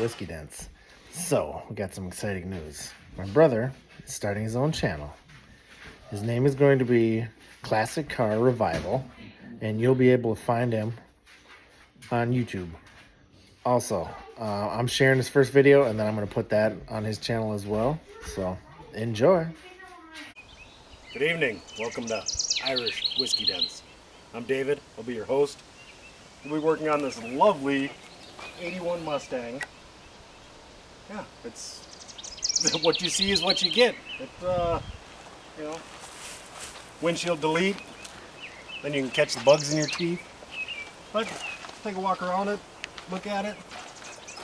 Whiskey Dents. So, we got some exciting news. My brother is starting his own channel. His name is going to be Classic Car Revival, and you'll be able to find him on YouTube. Also, I'm sharing his first video, and then I'm going to put that on his channel as well. So, enjoy. Good evening. Welcome to Irish Whiskey Dents. I'm David. I'll be your host. We'll be working on this lovely 81 Mustang. Yeah, it's what you see is what you get. Windshield delete, then you can catch the bugs in your teeth. But take a walk around it, look at it.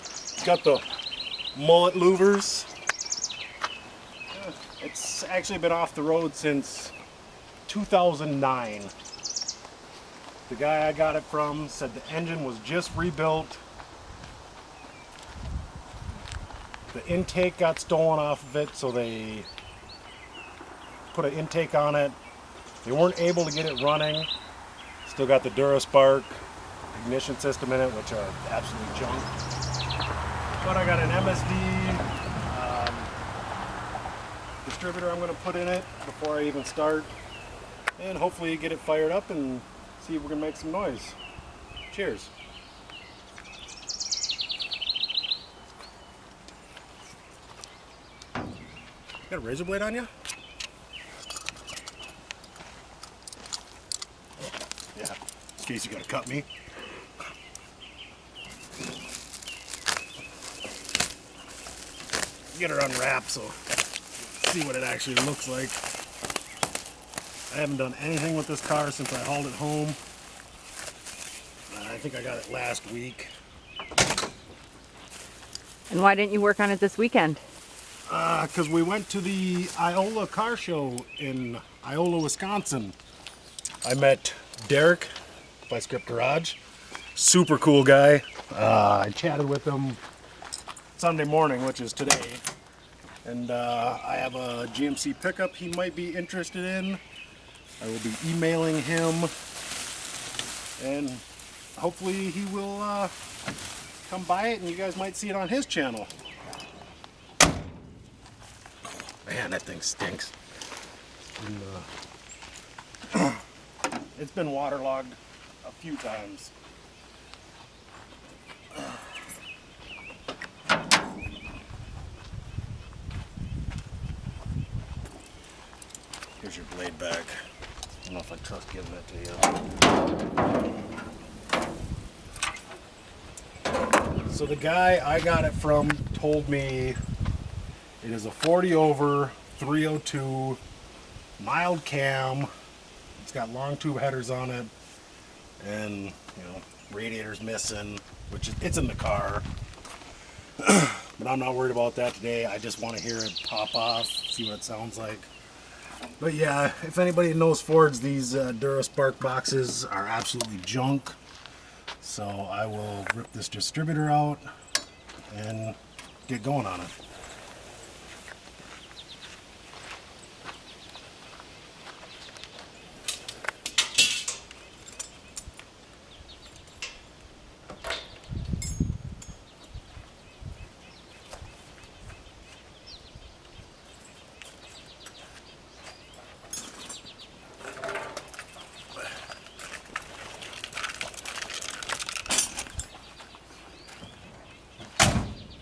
It's got the mullet louvers. Yeah, it's actually been off the road since 2009. The guy I got it from said the engine was just rebuilt. The intake got stolen off of it, so they put an intake on it. They weren't able to get it running. Still got the DuraSpark ignition system in it, which are absolutely junk. But I got an MSD distributor I'm going to put in it before I even start. And hopefully get it fired up and see if we can make some noise. Cheers. Got a razor blade on you? Yeah, in case you gotta cut me. Get her unwrapped so see what it actually looks like. I haven't done anything with this car since I hauled it home. I think I got it last week. And why didn't you work on it this weekend? Because we went to the Iola car show in Iola, Wisconsin. I met Derek by Script Garage. Super cool guy. I chatted with him Sunday morning, which is today. And I have a GMC pickup he might be interested in. I will be emailing him, and hopefully he will come by it and you guys might see it on his channel. Man, that thing stinks. It's been waterlogged a few times. Here's your blade back. I don't know if I trust giving it to you. So the guy I got it from told me it is a 40 over 302 mild cam. It's got long tube headers on it, and radiator's missing, which it's in the car. But I'm not worried about that today. I just want to hear it pop off, see what it sounds like. But yeah, if anybody knows Fords, these DuraSpark boxes are absolutely junk. So I will rip this distributor out and get going on it.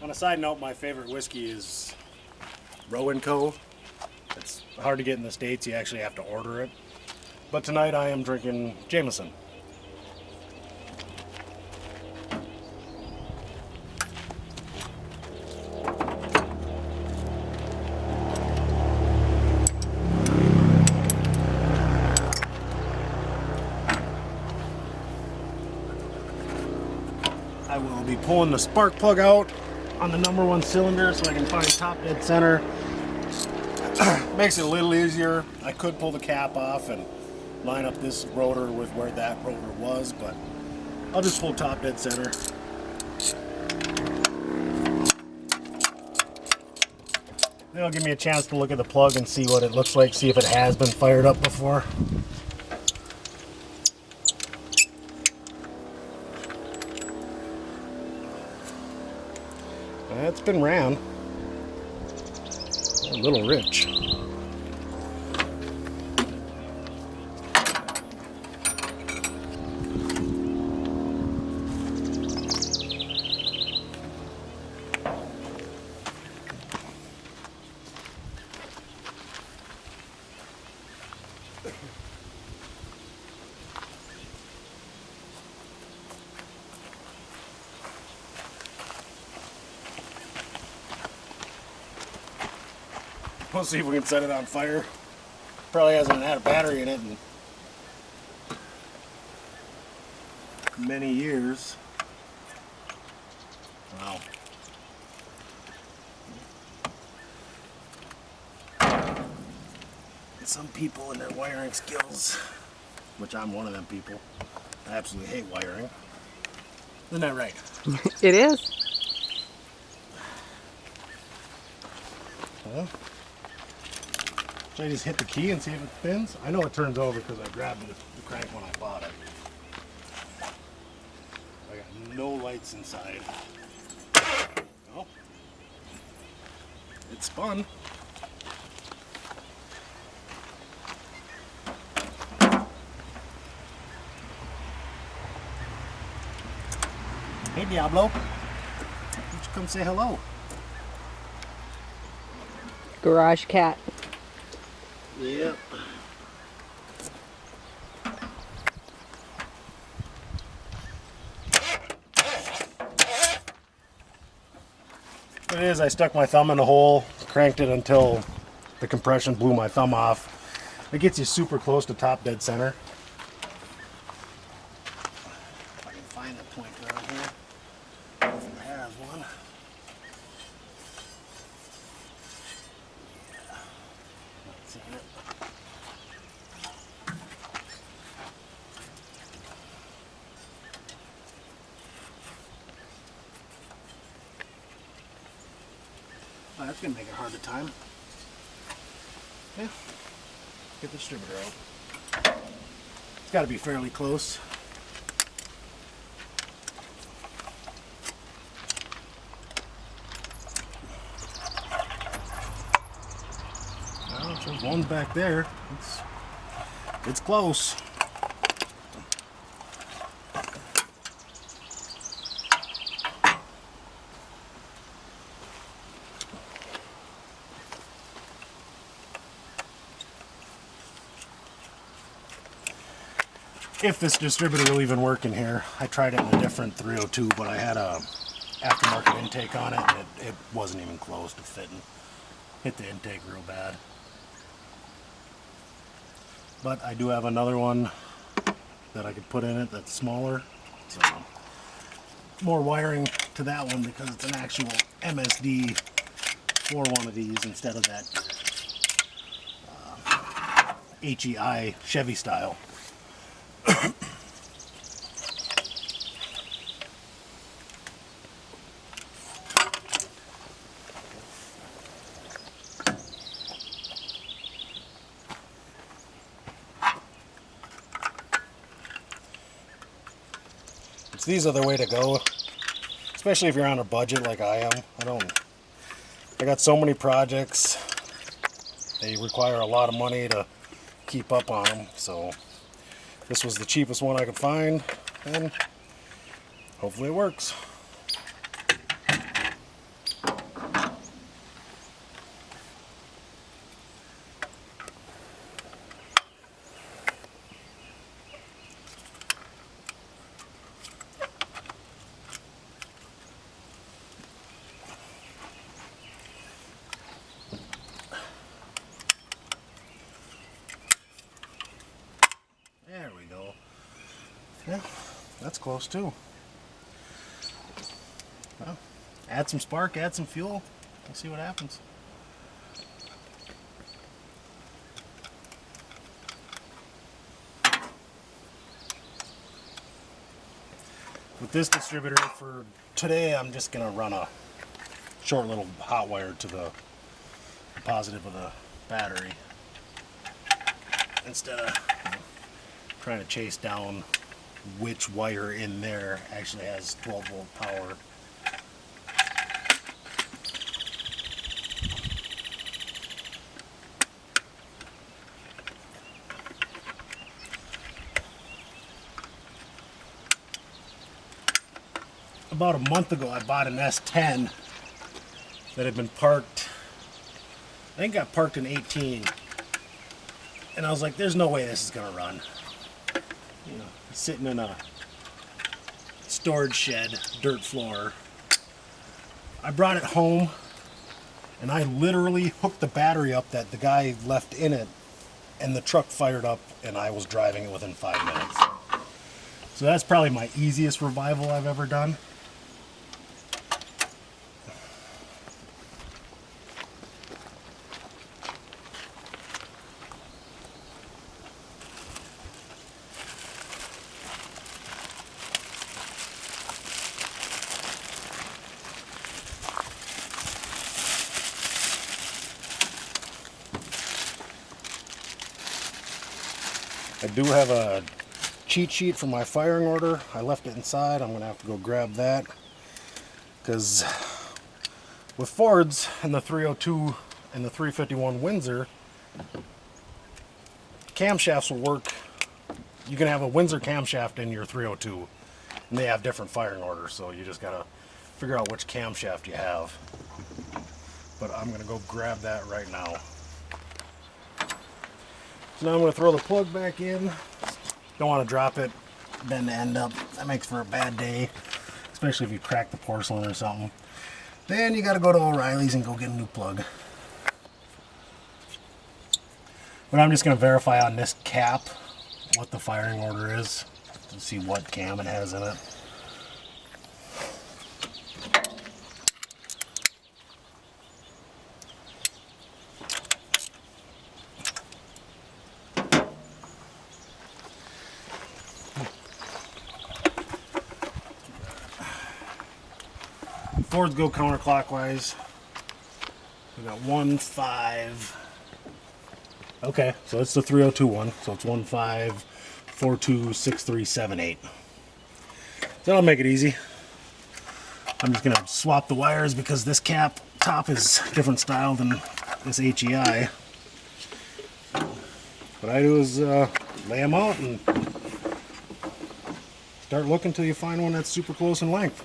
On a side note, my favorite whiskey is Rowan Co. It's hard to get in the States, you actually have to order it. But tonight I am drinking Jameson. I will be pulling the spark plug out on the #1 cylinder so I can find top dead center. Makes it a little easier. I could pull the cap off and line up this rotor with where that rotor was, but I'll just pull top dead center. Then it'll give me a chance to look at the plug and see what it looks like, see if it has been fired up before. It's been ran. A little rich. We'll see if we can set it on fire. Probably hasn't had a battery in it in many years. Wow. Some people and their wiring skills, which I'm one of them people, I absolutely hate wiring. Isn't that right? It is. Well, should I just hit the key and see if it spins? I know it turns over because I grabbed the crank when I bought it. I got no lights inside. Oh, it spun. Hey Diablo, why don't you come say hello? Garage cat. Yep. What it is, I stuck my thumb in the hole, cranked it until the compression blew my thumb off. It gets you super close to top dead center. If I can find the point around here. If it has one. Yeah. Not seeing it. Oh, that's gonna make it hard to time. Yeah. Get the distributor out. It's got to be fairly close. Well, there's one back there. It's close. If this distributor will even work in here. I tried it in a different 302, but I had a aftermarket intake on it, and it wasn't even close to fitting. Hit the intake real bad. But I do have another one that I could put in it that's smaller. So more wiring to that one because it's an actual MSD for one of these instead of that HEI Chevy style. These are the way to go, especially if you're on a budget like I am. I got so many projects. They require a lot of money to keep up on them, so this was the cheapest one I could find, and hopefully it works. There we go. Yeah, that's close too. Well, add some spark, add some fuel, we'll see what happens. With this distributor for today, I'm just going to run a short little hot wire to the positive of the battery instead of trying to chase down which wire in there actually has 12 volt power. about a month ago, I bought an S10 that had been parked, I think got parked in 18. And I was like, there's no way this is gonna run. You know, sitting in a storage shed, dirt floor. I brought it home and I literally hooked the battery up that the guy left in it, and the truck fired up and I was driving it within 5 minutes. So that's probably my easiest revival I've ever done. I do have a cheat sheet for my firing order. I left it inside. I'm going to have to go grab that. Because with Fords and the 302 and the 351 Windsor, camshafts will work. You can have a Windsor camshaft in your 302, and they have different firing orders, so you just got to figure out which camshaft you have. But I'm going to go grab that right now. So now I'm going to throw the plug back in. Don't want to drop it, bend the end up. That makes for a bad day, especially if you crack the porcelain or something. Then you got to go to O'Reilly's and go get a new plug. But I'm just going to verify on this cap what the firing order is to see what cam it has in it. Fords go counterclockwise. We got 1-5. Okay, so it's the 302 one. So it's 1-5-4-2-6-3-7-8. That'll make it easy. I'm just gonna swap the wires because this cap top is different style than this HEI. What I do is lay them out and start looking till you find one that's super close in length.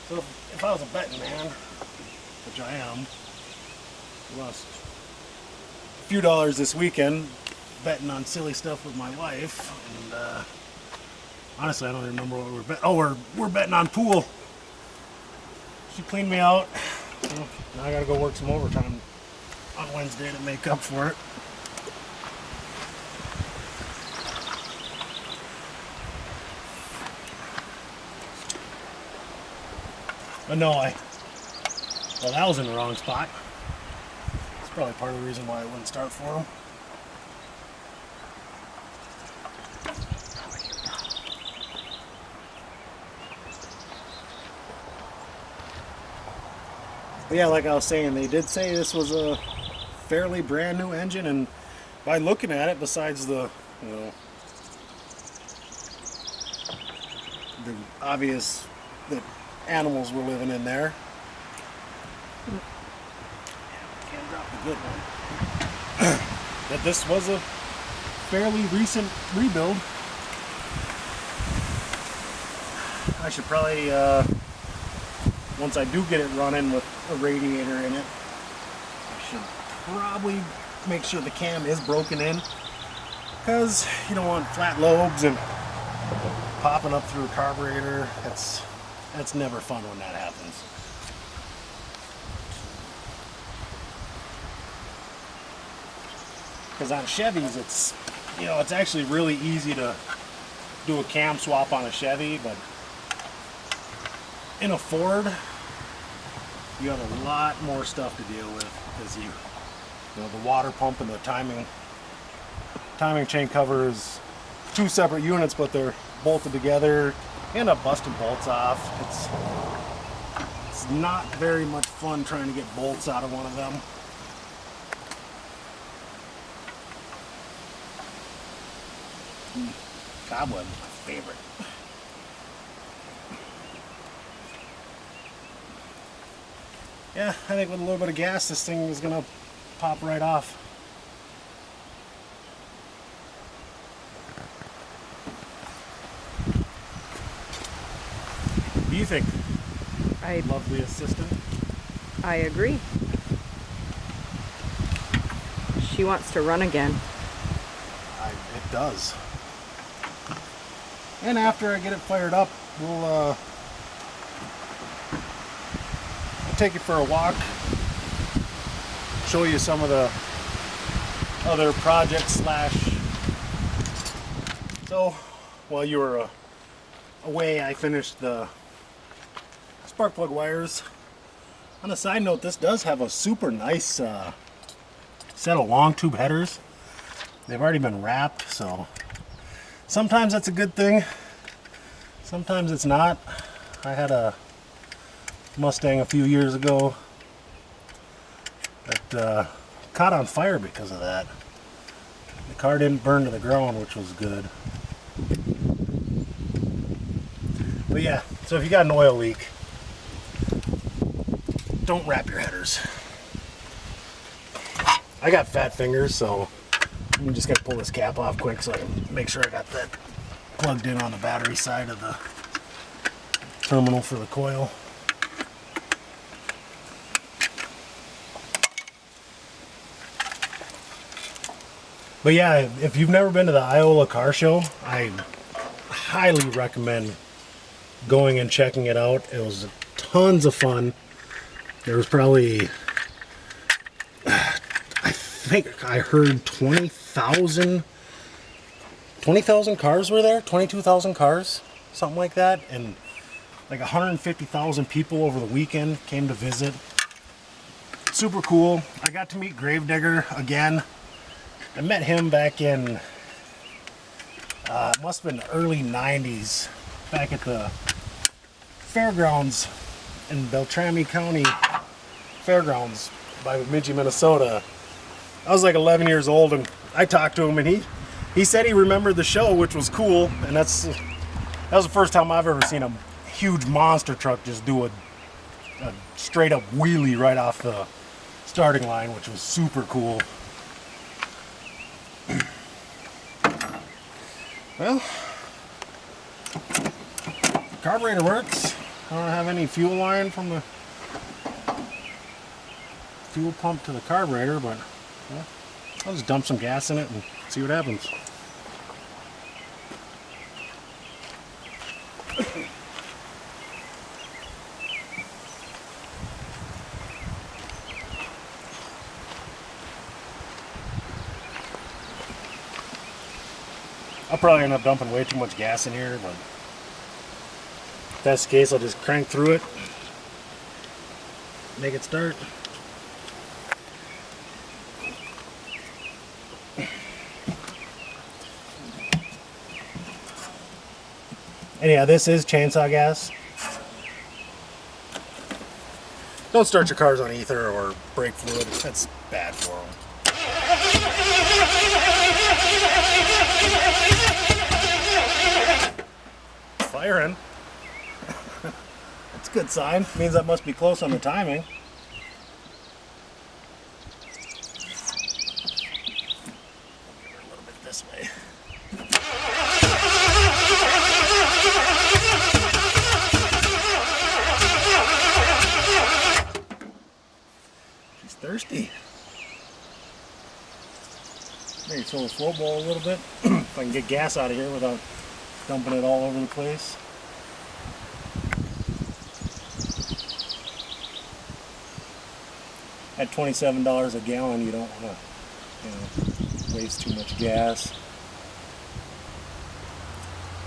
So if I was a betting man, which I am, I lost a few dollars this weekend betting on silly stuff with my wife, and honestly I don't even remember what we were betting. Oh, we're betting on pool. She cleaned me out, so now I gotta go work some overtime on Wednesday to make up for it. But no, well, that was in the wrong spot. That's probably part of the reason why I wouldn't start for him. But yeah, like I was saying, they did say this was a fairly brand new engine, and by looking at it, besides the, you know, the obvious that animals were living in there. Can't drop the good one. That this was a fairly recent rebuild. I should probably, once I do get it running with a radiator in it, I should probably make sure the cam is broken in, because you don't want flat lobes and popping up through a carburetor. That's never fun when that happens. Because on Chevys, it's actually really easy to do a cam swap on a Chevy, but in a Ford, you have a lot more stuff to deal with, because you know the water pump and the timing chain cover is two separate units, but they're bolted together. You end up busting bolts off. It's not very much fun trying to get bolts out of one of them. Cobweb, my favorite. Yeah, I think with a little bit of gas, this thing is gonna pop right off. What do you think, lovely assistant? I agree. She wants to run again. It does. And after I get it fired up, I'll take it for a walk, show you some of the other projects So, while you were away, I finished the spark plug wires. On a side note, this does have a super nice set of long tube headers. They've already been wrapped, so sometimes that's a good thing, sometimes it's not. I had a Mustang a few years ago that caught on fire because of that. The car didn't burn to the ground, which was good. But yeah, so if you got an oil leak, don't wrap your headers. I got fat fingers, so I'm just gonna pull this cap off quick so I can make sure I got that plugged in on the battery side of the terminal for the coil. But yeah, if you've never been to the Iola Car Show, I highly recommend going and checking it out. It was tons of fun. There was probably, I think I heard 20,000 cars were there, 22,000 cars, something like that, and like 150,000 people over the weekend came to visit. Super cool. I got to meet Gravedigger again. I met him back in, it must have been the early 90s, back at the fairgrounds in Beltrami County Fairgrounds by Bemidji, Minnesota. I was like 11 years old, and I talked to him, and he said he remembered the show, which was cool, and that was the first time I've ever seen a huge monster truck just do a straight up wheelie right off the starting line, which was super cool. Well, carburetor works. I don't have any fuel line from the fuel pump to the carburetor, but yeah, I'll just dump some gas in it and see what happens. I'll probably end up dumping way too much gas in here, but if that's the case, I'll just crank through it, make it start. And yeah, this is chainsaw gas. Don't start your cars on ether or brake fluid, that's bad for them. Firing. That's a good sign. Means that must be close on the timing. A little bit this way. She's thirsty. Maybe fill the flow bowl a little bit. If I can get gas out of here without dumping it all over the place. At $27 a gallon, you don't want to, waste too much gas.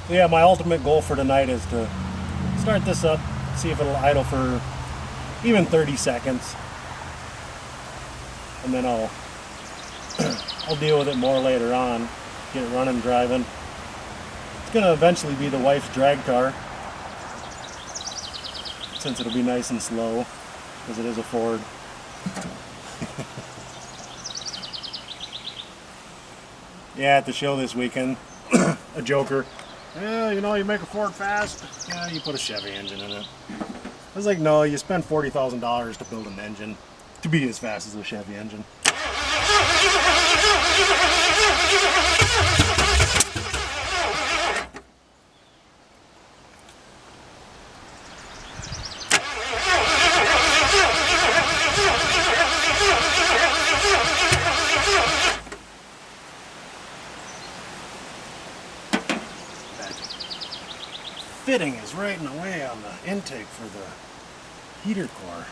So yeah, my ultimate goal for tonight is to start this up, see if it'll idle for even 30 seconds, and then I'll deal with it more later on, get it running, driving. gonna eventually be the wife's drag car, since it'll be nice and slow, because it is a Ford. Yeah, at the show this weekend, a joker. Yeah, you know, you make a Ford fast, yeah, you put a Chevy engine in it. I was like, no, you spend $40,000 to build an engine to be as fast as a Chevy engine. Fitting is right in the way on the intake for the heater core.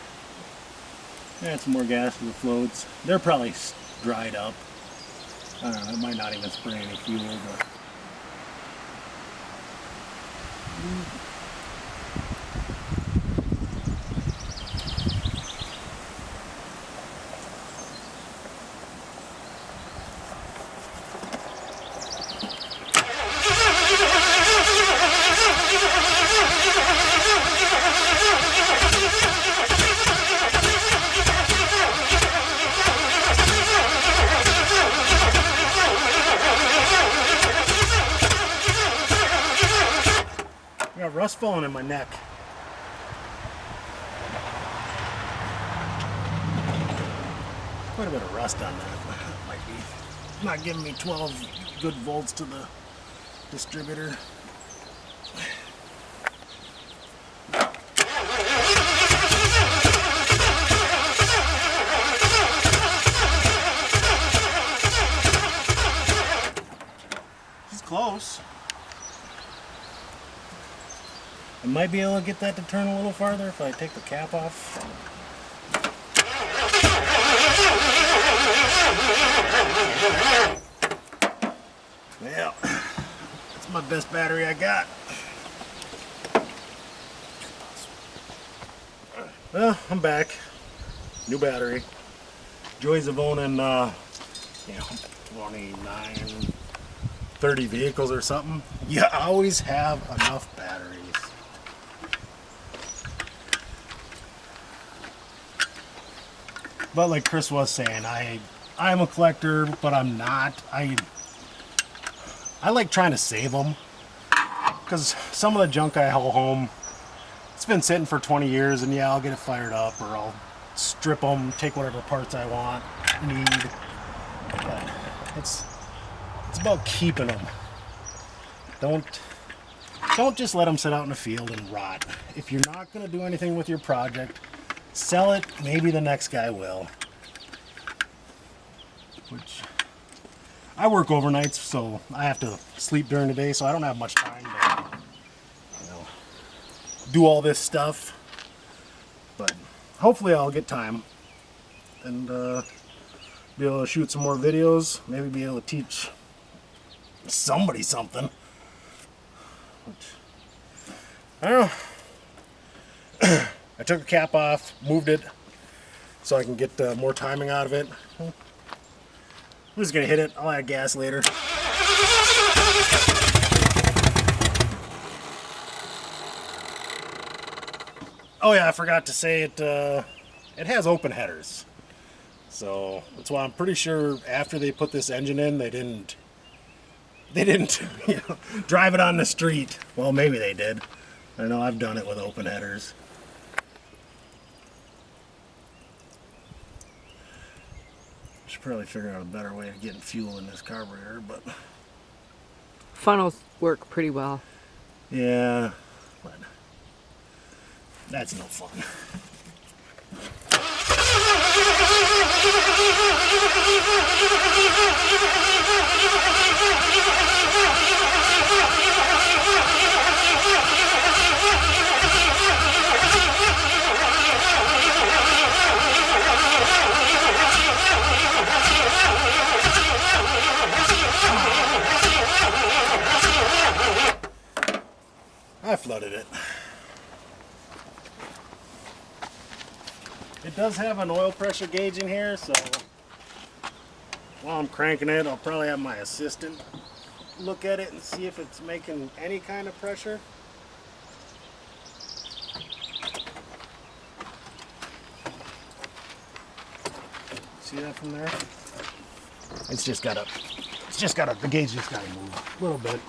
Add some more gas to the floats. They're probably dried up. I don't know, it might not even spray any fuel, but I got rust falling in my neck. Quite a bit of rust on that. Might be not giving me 12 good volts to the distributor. It's close. I might be able to get that to turn a little farther if I take the cap off. Yeah, that's my best battery I got. Well, I'm back. New battery. Joys of owning, 29, 30 vehicles or something. You always have enough batteries. But like Chris was saying, I'm a collector, but I'm not. I like trying to save them, because some of the junk I haul home, it's been sitting for 20 years, and yeah, I'll get it fired up, or I'll strip them, take whatever parts I need. But it's about keeping them. Don't just let them sit out in the field and rot. If you're not going to do anything with your project, sell it. Maybe the next guy will. Which, I work overnights, so I have to sleep during the day, so I don't have much time to, do all this stuff. But hopefully I'll get time and be able to shoot some more videos. Maybe be able to teach somebody something. Which, I don't know. I took the cap off, moved it so I can get more timing out of it. I'm just gonna hit it. I'll add gas later. Oh yeah, I forgot to say it. It has open headers, so that's why I'm pretty sure after they put this engine in, they didn't drive it on the street. Well, maybe they did. I know I've done it with open headers. Should probably figure out a better way of getting fuel in this carburetor, but Funnels work pretty well. yeah, but that's no fun. I flooded it. It does have an oil pressure gauge in here, so while I'm cranking it, I'll probably have my assistant look at it and see if it's making any kind of pressure. See that from there? The gauge just gotta move a little bit.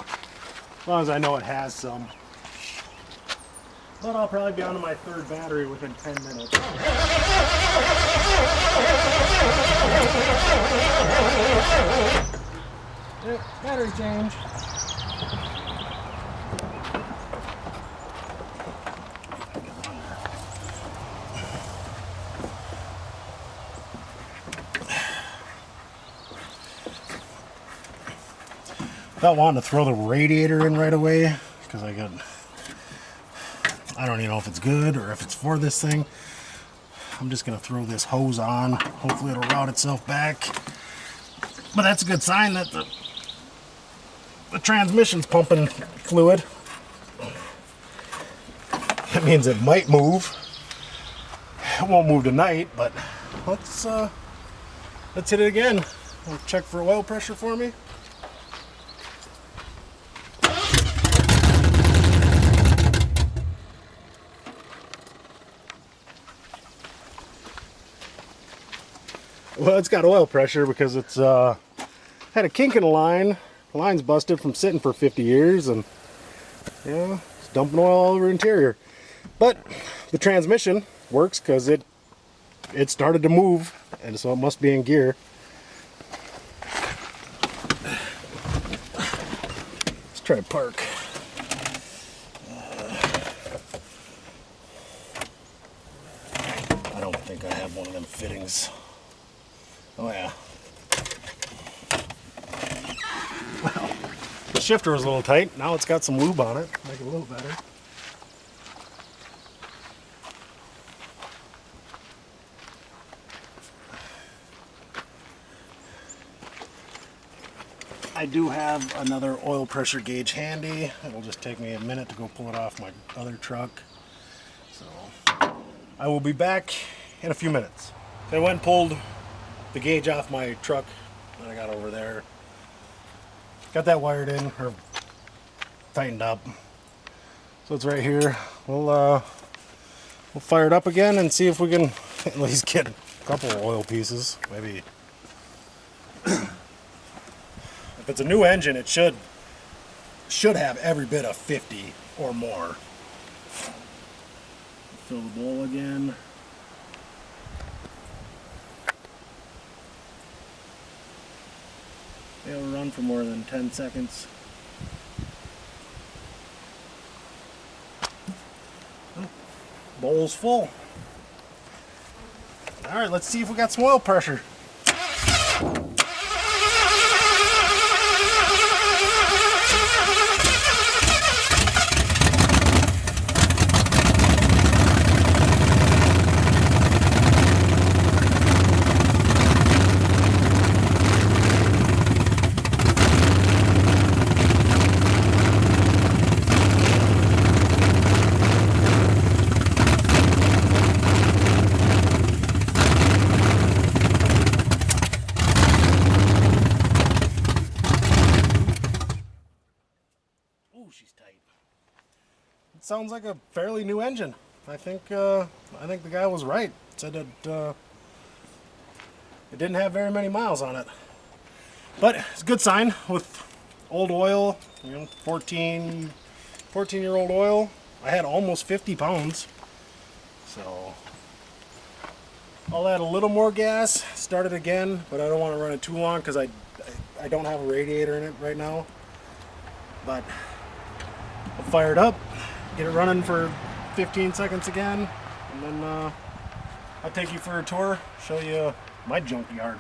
As long as I know it has some. But I'll probably be on to my third battery within 10 minutes. Yep, battery change. Without wanting to throw the radiator in right away, because I don't even know if it's good or if it's for this thing. I'm just gonna throw this hose on. Hopefully it'll route itself back. But that's a good sign that the transmission's pumping fluid. That means it might move. It won't move tonight, but let's hit it again. Check for oil pressure for me. Well, it's got oil pressure because it's had a kink in the line. The line's busted from sitting for 50 years, and yeah, it's dumping oil all over the interior. But the transmission works because it started to move, and so it must be in gear. Let's try to park. I don't think I have one of them fittings. Oh yeah. Well, the shifter was a little tight. Now it's got some lube on it. Make it a little better. I do have another oil pressure gauge handy. It'll just take me a minute to go pull it off my other truck. So I will be back in a few minutes. So I went and pulled the gauge off my truck that I got over there. Got that wired in, or tightened up. So it's right here. We'll fire it up again and see if we can at least get a couple of oil pieces. Maybe. If it's a new engine, it should have every bit of 50 or more. Fill the bowl again. It'll run for more than 10 seconds. Oh, bowl's full. All right, let's see if we got some oil pressure. She's tight. It sounds like a fairly new engine. I think the guy was right. Said that it didn't have very many miles on it, but it's a good sign with old oil. 14-year-old oil. I had almost 50 pounds, so I'll add a little more gas. Start it again, but I don't want to run it too long because I don't have a radiator in it right now. But I'll fire it up, get it running for 15 seconds again, and then I'll take you for a tour, show you my junkyard.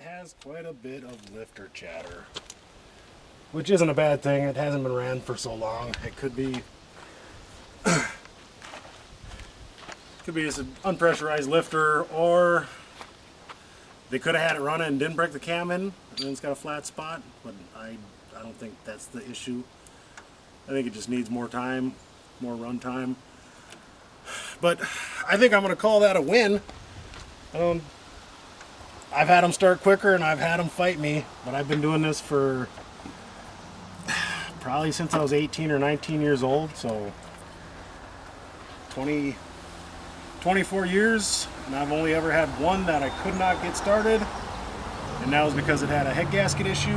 has quite a bit of lifter chatter, which isn't a bad thing. It hasn't been ran for so long. It could be just an unpressurized lifter, or they could have had it running and didn't break the cam in, and then it's got a flat spot. But I don't think that's the issue. I think it just needs more time, more run time. But I think I'm going to call that a win. I've had them start quicker and I've had them fight me, but I've been doing this for probably since I was 18 or 19 years old, so 24 years, and I've only ever had one that I could not get started, and that was because it had a head gasket issue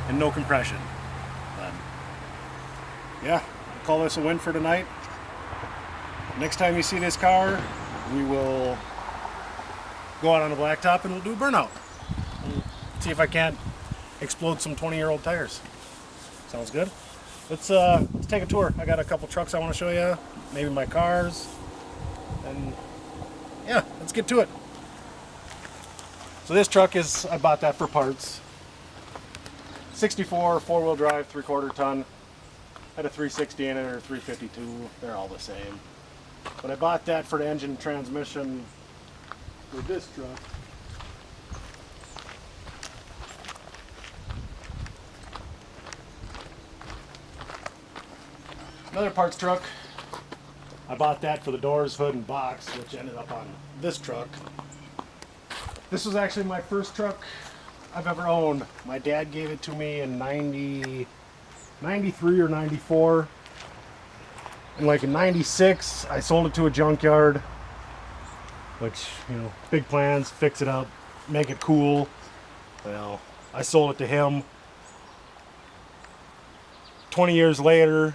and no compression. But yeah, I'll call this a win for tonight. Next time you see this car, we will go out on the blacktop and we'll do a burnout. We'll see if I can't explode some 20-year-old tires. Sounds good? Let's take a tour. I got a couple trucks I want to show you, maybe my cars, and yeah, let's get to it. So this truck I bought that for parts. 64 4-wheel drive, 3/4 ton. Had a 360 in it or 352. They're all the same. But I bought that for the engine and transmission for this truck. Another parts truck. I bought that for the doors, hood, and box, which ended up on this truck. This was actually my first truck I've ever owned. My dad gave it to me in 93 or 94. And like in 96, I sold it to a junkyard, which, you know, big plans, fix it up, make it cool. Well, I sold it to him. 20 years later,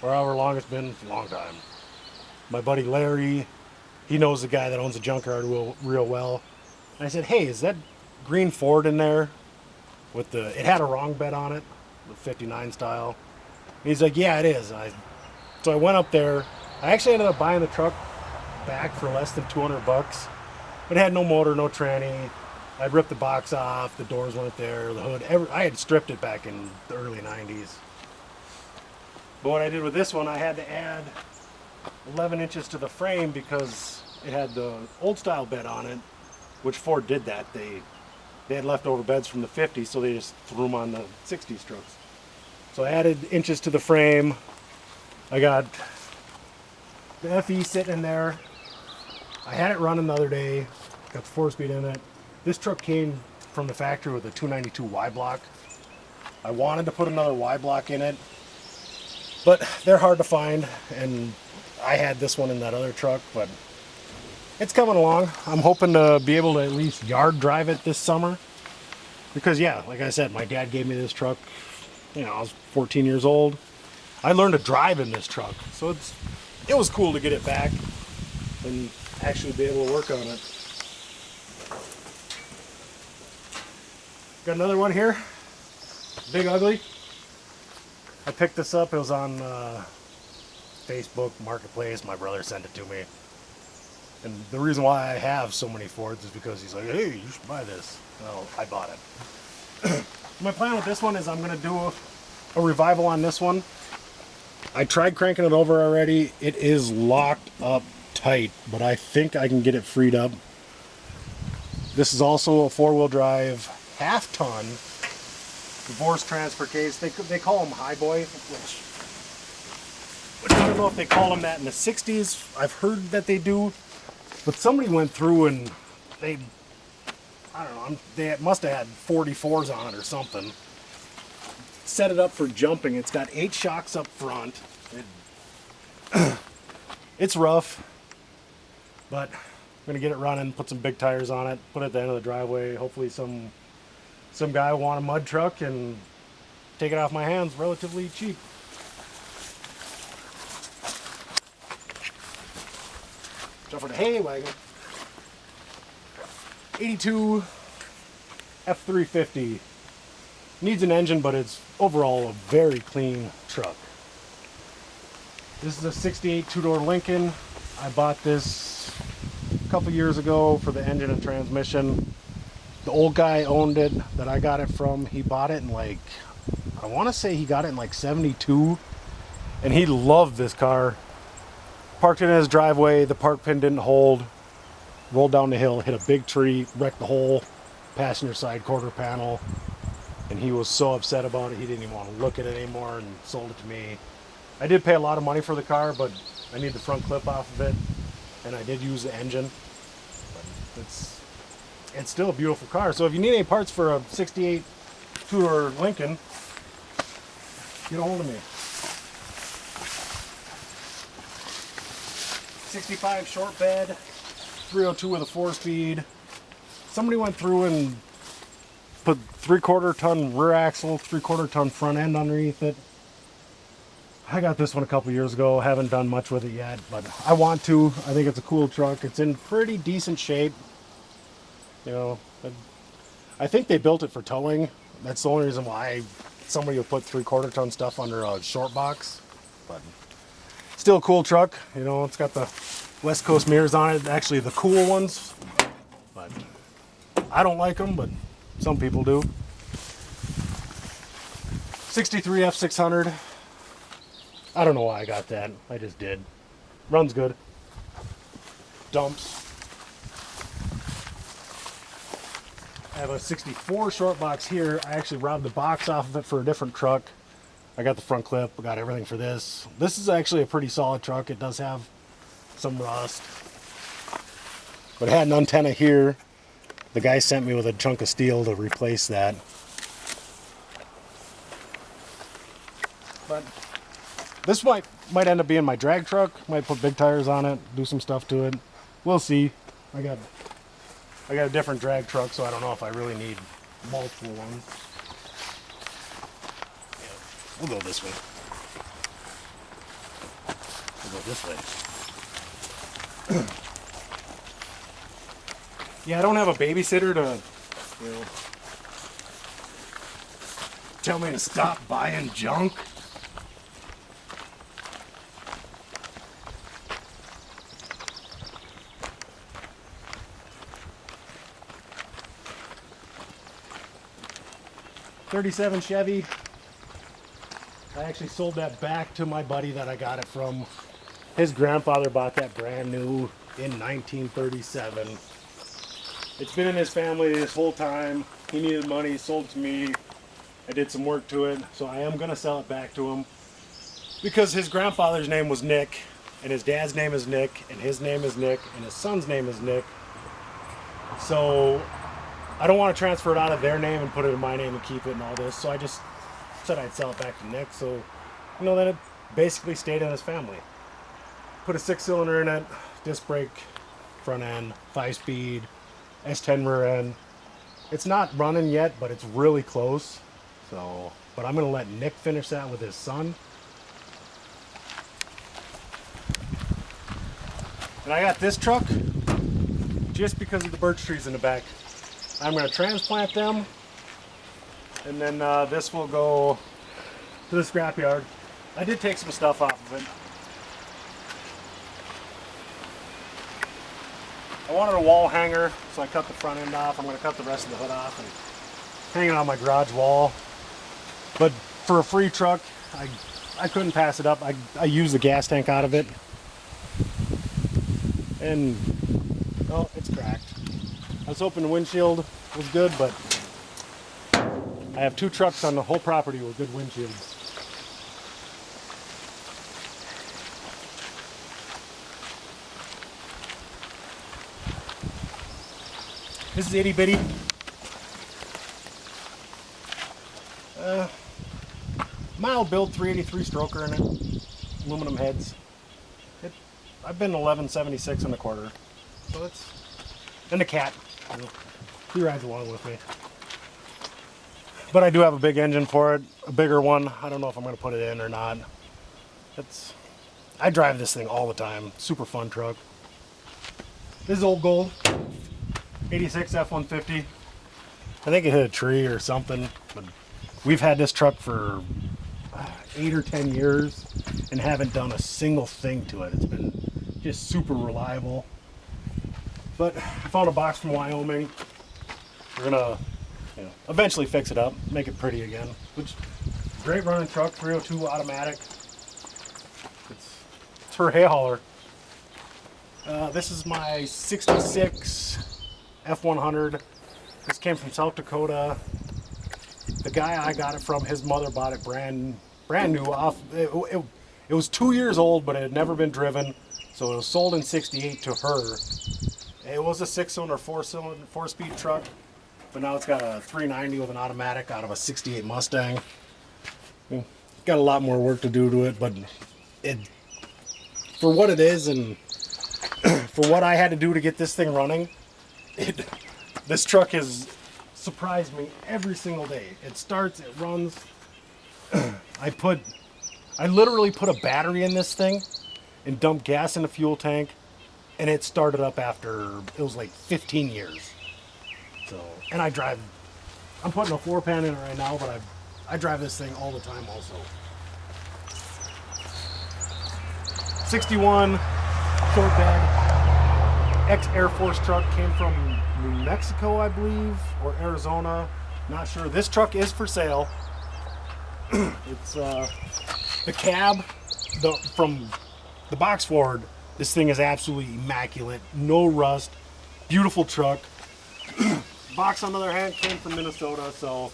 or however long it's been, a long time. My buddy Larry, he knows the guy that owns the junkyard real well. And I said, hey, is that green Ford in there? It had a wrong bed on it, the 59 style. And he's like, yeah, it is. So I went up there. I actually ended up buying the truck back for less than $200, but it had no motor, no tranny. I ripped the box off, the doors weren't there, the hood. I had stripped it back in the early 90s. But what I did with this one, I had to add 11 inches to the frame because it had the old style bed on it, which Ford did that. They had leftover beds from the 50s, so they just threw them on the 60s trucks. So I added inches to the frame. I got the FE sitting in there. I had it running the other day. Got the 4-speed in it. This truck came from the factory with a 292 Y block. I wanted to put another Y block in it, but they're hard to find, and I had this one in that other truck, but it's coming along. I'm hoping to be able to at least yard drive it this summer, because yeah, like I said, my dad gave me this truck, you know, I was 14 years old. I learned to drive in this truck, so it was cool to get it back and actually be able to work on it. Got another one here, Big Ugly. I picked this up, it was on Facebook Marketplace. My brother sent it to me. And the reason why I have so many Fords is because he's like, hey, you should buy this. Well, I bought it. My plan with this one is I'm going to do a revival on this one. I tried cranking it over already. It is locked up tight, but I think I can get it freed up. This is also a 4-wheel drive, half-ton divorce transfer case. They call them high boy, which I don't know if they call them that in the 60s. I've heard that they do, but somebody went through and they must have had 44s on it or something. Set it up for jumping. It's got 8 shocks up front. It's rough, but I'm gonna get it running, put some big tires on it, put it at the end of the driveway. Hopefully some guy will want a mud truck and take it off my hands relatively cheap. Jump for the hay wagon. 82 F350. Needs an engine, but it's overall a very clean truck. This is a 68 two-door Lincoln. I bought this a couple years ago for the engine and transmission. The old guy owned it that I got it from. He bought it in like, I want to say he got it in like 72. And he loved this car. Parked it in his driveway. The park pin didn't hold. Rolled down the hill, hit a big tree, wrecked the whole passenger side quarter panel. And he was so upset about it, he didn't even want to look at it anymore and sold it to me. I did pay a lot of money for the car, but I need the front clip off of it. And I did use the engine. But it's still a beautiful car. So if you need any parts for a 68 two-door Lincoln, get a hold of me. 65 short bed, 302 with a 4-speed. Somebody went through and put 3/4 ton rear axle, 3/4 ton front end underneath it. I got this one a couple years ago. Haven't done much with it yet, but I want to. I think it's a cool truck. It's in pretty decent shape. You know, I think they built it for towing. That's the only reason why somebody would put 3/4 ton stuff under a short box. But still a cool truck. You know, it's got the West Coast mirrors on it. Actually, the cool ones. But I don't like them, but some people do. 63 F600. I don't know why I got that. I just did. Runs good. Dumps. I have a 64 short box here. I actually robbed the box off of it for a different truck. I got the front clip. I got everything for this. This is actually a pretty solid truck. It does have some rust. But it had an antenna here. The guy sent me with a chunk of steel to replace that. But this might end up being my drag truck. Might put big tires on it, do some stuff to it. We'll see. I got a different drag truck, so I don't know if I really need multiple ones. Yeah, we'll go this way. We'll go this way. Yeah, I don't have a babysitter to, you know, tell me to stop buying junk. '37 Chevy. I actually sold that back to my buddy that I got it from. His grandfather bought that brand new in 1937. It's been in his family this whole time. He needed money, sold it to me. I did some work to it, so I am gonna sell it back to him. Because his grandfather's name was Nick, and his dad's name is Nick, and his name is Nick, and his son's name is Nick. So I don't want to transfer it out of their name and put it in my name and keep it and all this. So I just said I'd sell it back to Nick. So, you know, then it basically stayed in his family. Put a 6-cylinder in it, disc brake, front end, 5-speed, S10 rear end. It's not running yet, but it's really close. So, but I'm going to let Nick finish that with his son. And I got this truck just because of the birch trees in the back. I'm going to transplant them, and then this will go to the scrapyard. I did take some stuff off of it. I wanted a wall hanger, so I cut the front end off. I'm going to cut the rest of the hood off and hang it on my garage wall. But for a free truck, I couldn't pass it up. I used the gas tank out of it. And, oh, it's cracked. I was hoping the windshield was good, but I have 2 trucks on the whole property with good windshields. This is itty bitty. Mild build 383 stroker in it. Aluminum heads. I've been 1176 and a quarter. So it's, and the cat. He rides along with me. But I do have a big engine for it, a bigger one. I don't know if I'm going to put it in or not. I drive this thing all the time. Super fun truck. This is old gold. 86 F-150. I think it hit a tree or something. But we've had this truck for 8 or 10 years and haven't done a single thing to it. It's been just super reliable. But I found a box from Wyoming. We're gonna, eventually fix it up, make it pretty again. Which, great running truck, 302 automatic. It's her hay hauler. This is my 66 F100. This came from South Dakota. The guy I got it from, his mother bought it brand new off. It was 2 years old, but it had never been driven. So it was sold in '68 to her. It was a 6-cylinder, 4-speed truck, but now it's got a 390 with an automatic out of a '68 Mustang. Got a lot more work to do to it, but for what it is and for what I had to do to get this thing running, this truck has surprised me every single day. It starts, it runs. I literally put a battery in this thing and dumped gas in the fuel tank, and it started up after, it was like 15 years. So, and I'm putting a floor pan in it right now, but I drive this thing all the time also. 61 short bed, ex-Air Force truck, came from New Mexico, I believe, or Arizona, not sure. This truck is for sale. It's the cab, from the box forward, this thing is absolutely immaculate, no rust, beautiful truck. Box, on the other hand, came from Minnesota, so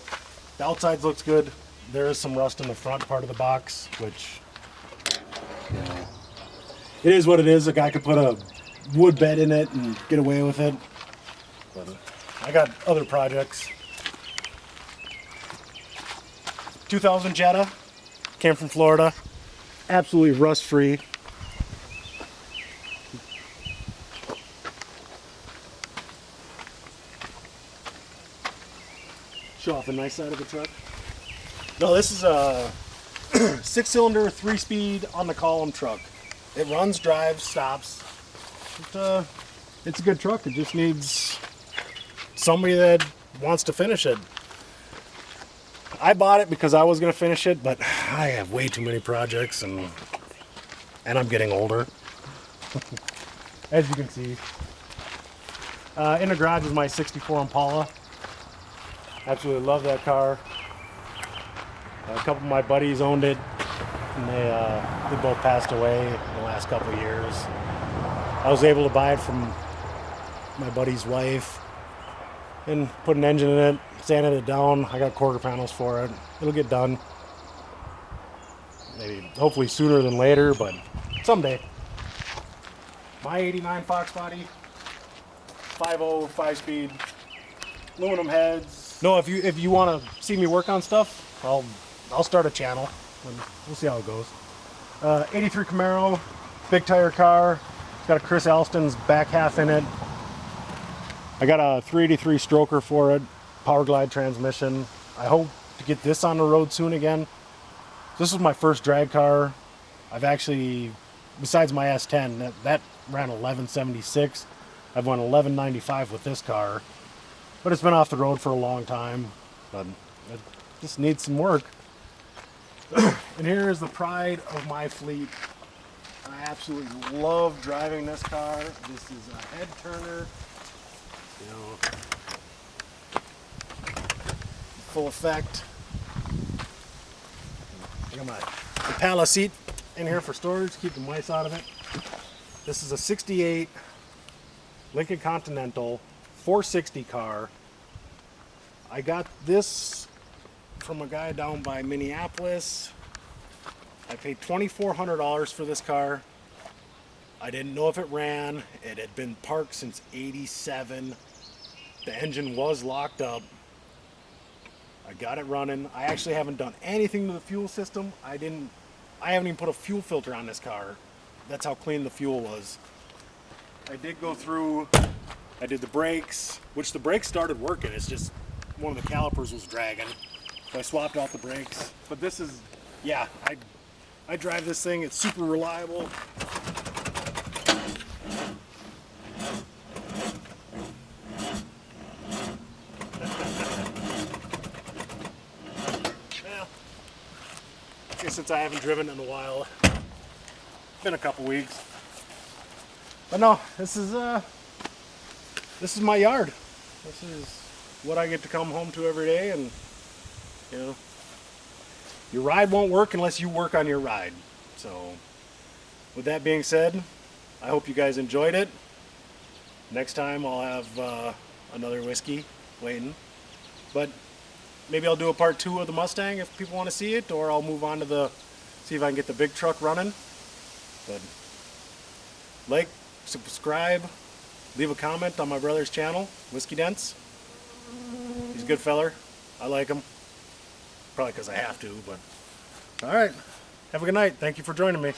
the outside looks good. There is some rust in the front part of the box, which, it is what it is. A guy could put a wood bed in it and get away with it. But I got other projects. 2000 Jetta, came from Florida, absolutely rust-free. Show off the nice side of the truck. No, this is a 6-cylinder, 3-speed on the column truck. It runs, drives, stops. It's a good truck. It just needs somebody that wants to finish it. I bought it because I was going to finish it, but I have way too many projects, and I'm getting older. As you can see. In the garage is my 64 Impala. Absolutely love that car. A couple of my buddies owned it, and they both passed away in the last couple of years. I was able to buy it from my buddy's wife and put an engine in it, sanded it down. I got quarter panels for it. It'll get done. Maybe, hopefully sooner than later, but someday. My 89 Fox body, 5.0, 5-speed, aluminum heads. No, if you want to see me work on stuff, I'll start a channel and we'll see how it goes. 83 Camaro, big tire car. It's got a Chris Alston's back half in it. I got a 383 stroker for it, power glide transmission. I hope to get this on the road soon again. This was my first drag car. I've actually, besides my S10, that ran 1176. I've won 1195 with this car. But it's been off the road for a long time, but it just needs some work. And here is the pride of my fleet. I absolutely love driving this car. This is a head turner, full effect. I got my Impala seat in here for storage, keep the mice out of it. This is a 68 Lincoln Continental 460 car. I got this from a guy down by Minneapolis. I paid $2,400 for this car. I didn't know if it ran. It had been parked since '87. The engine was locked up. I got it running. I actually haven't done anything to the fuel system. I haven't even put a fuel filter on this car. That's how clean the fuel was. I did go through, I did the brakes, which the brakes started working. It's just one of the calipers was dragging. So I swapped out the brakes. But this is, yeah, I drive this thing. It's super reliable. Well, since I haven't driven in a while, been a couple weeks. But no, this is my yard. This is what I get to come home to every day, and you know, your ride won't work unless you work on your ride. So with that being said, I hope you guys enjoyed it. Next time I'll have another whiskey waiting, but maybe I'll do a part 2 of the Mustang if people want to see it, or I'll move on to see if I can get the big truck running. But like, subscribe, leave a comment on my brother's channel, Whiskey Dents. He's a good feller. I like him. Probably because I have to, but all right. Have a good night. Thank you for joining me.